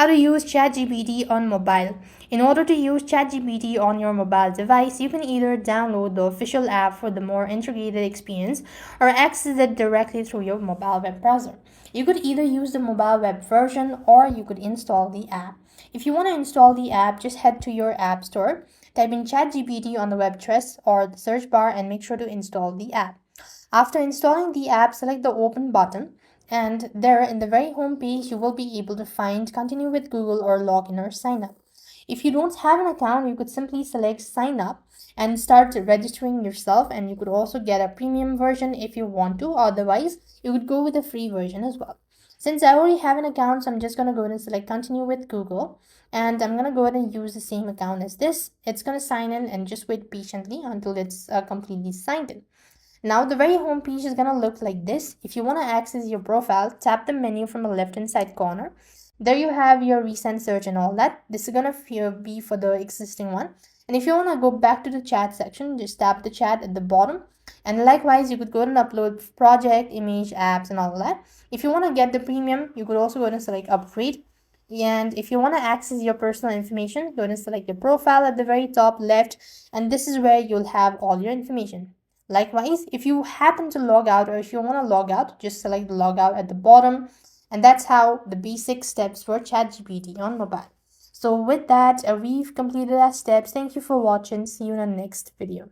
How to use ChatGPT on mobile. In order to use ChatGPT on your mobile device, you can either download the official app for the more integrated experience or access it directly through your mobile web browser. You could either use the mobile web version or you could install the app. If you want to install the app, just head to your app store, type in ChatGPT on the web address or the search bar and make sure to install the app. After installing the app, select the open button, and there in the very home page you will be able to find continue with Google or login or sign up. If you don't have an account, you could simply select sign up and start registering yourself, and you could also get a premium version if you want to. Otherwise, you could go with a free version as well. Since I already have an account, so I'm just going to go ahead and select continue with Google, and I'm going to go ahead and use the same account as this. It's going to sign in and just wait patiently until it's completely signed in. Now the very home page is gonna look like this. If you want to access your profile, tap the menu from the left hand side corner. There you have your recent search and all that. This is gonna be for the existing one. And if you want to go back to the chat section, just tap the chat at the bottom. And likewise, you could go and upload project, image, apps, and all that. If you want to get the premium, you could also go and select upgrade. And if you want to access your personal information, go and select your profile at the very top left. And this is where you'll have all your information. Likewise, if you happen to log out or if you want to log out, just select the log out at the bottom. And that's how the basic steps for ChatGPT on mobile. So with that, we've completed our steps. Thank you for watching. See you in the next video.